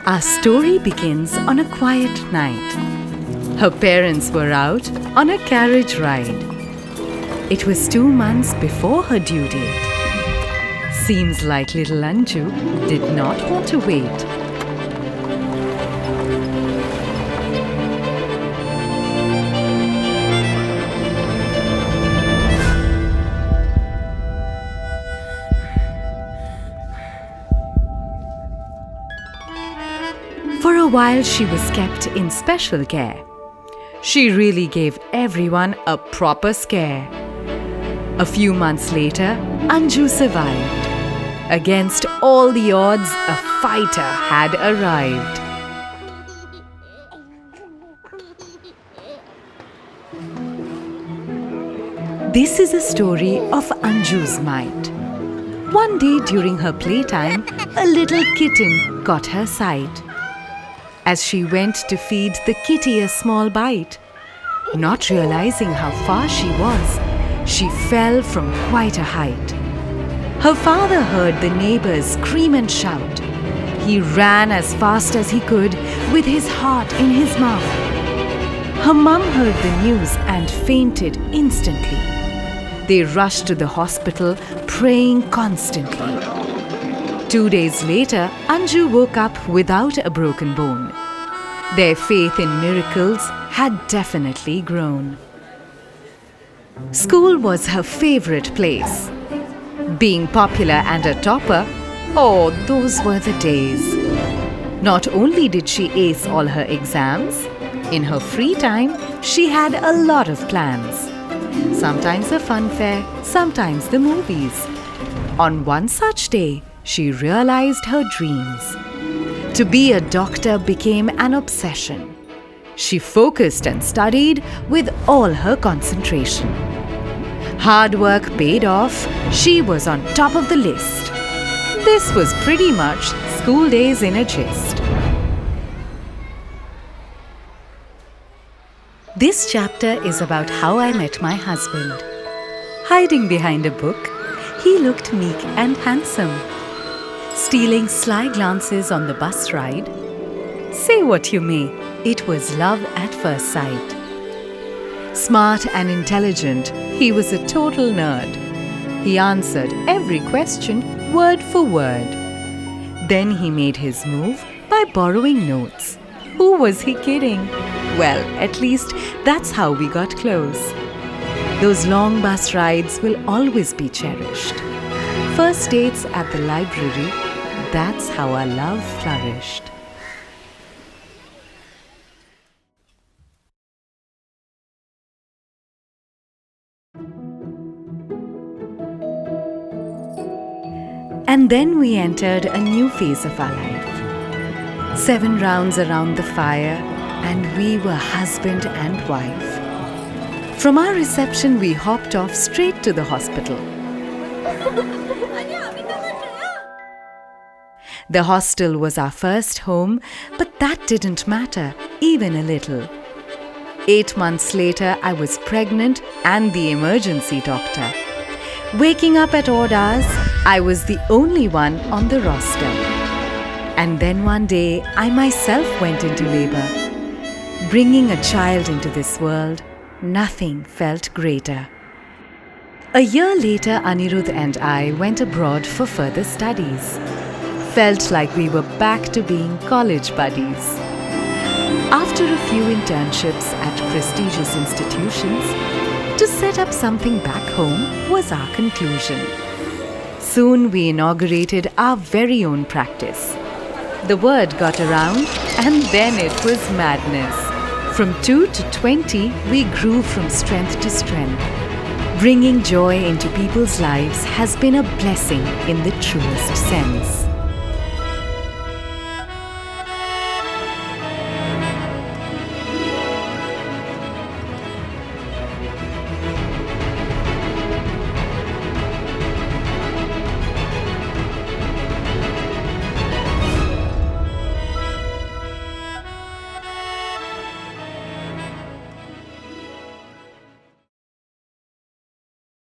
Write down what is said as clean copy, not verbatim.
Our story begins on a quiet night. Her parents were out on a carriage ride. It was 2 months before her due date. Seems like little Anju did not want to wait. For a while, she was kept in special care. She really gave everyone a proper scare. A few months later, Anju survived. Against all the odds, a fighter had arrived. This is a story of Anju's might. One day during her playtime, a little kitten caught her sight. As she went to feed the kitty a small bite, not realizing how far she was, she fell from quite a height. Her father heard the neighbors scream and shout. He ran as fast as he could with his heart in his mouth. Her mum heard the news and fainted instantly. They rushed to the hospital, praying constantly. 2 days later, Anju woke up without a broken bone. Their faith in miracles had definitely grown. School was her favorite place. Being popular and a topper, oh, those were the days. Not only did she ace all her exams, in her free time, she had a lot of plans. Sometimes a fun fair, sometimes the movies. On one such day, she realized her dreams. To be a doctor became an obsession. She focused and studied with all her concentration. Hard work paid off. She was on top of the list. This was pretty much school days in a gist. This chapter is about how I met my husband. Hiding behind a book, he looked meek and handsome. Stealing sly glances on the bus ride. Say what you may, it was love at first sight. Smart and intelligent, he was a total nerd. He answered every question word for word. Then he made his move by borrowing notes. Who was he kidding? Well, at least that's how we got close. Those long bus rides will always be cherished. First dates at the library, that's how our love flourished. And then we entered a new phase of our life. 7 rounds around the fire, and we were husband and wife. From our reception, we hopped off straight to the hospital. The hostel was our first home, but that didn't matter, even a little. 8 months later, I was pregnant and the emergency doctor. Waking up at odd hours, I was the only one on the roster. And then one day, I myself went into labor. Bringing a child into this world, nothing felt greater. A year later, Aniruddha and I went abroad for further studies. Felt like we were back to being college buddies. After a few internships at prestigious institutions, to set up something back home was our conclusion. Soon we inaugurated our very own practice. The word got around, and then it was madness. From 2 to 20, we grew from strength to strength. Bringing joy into people's lives has been a blessing in the truest sense.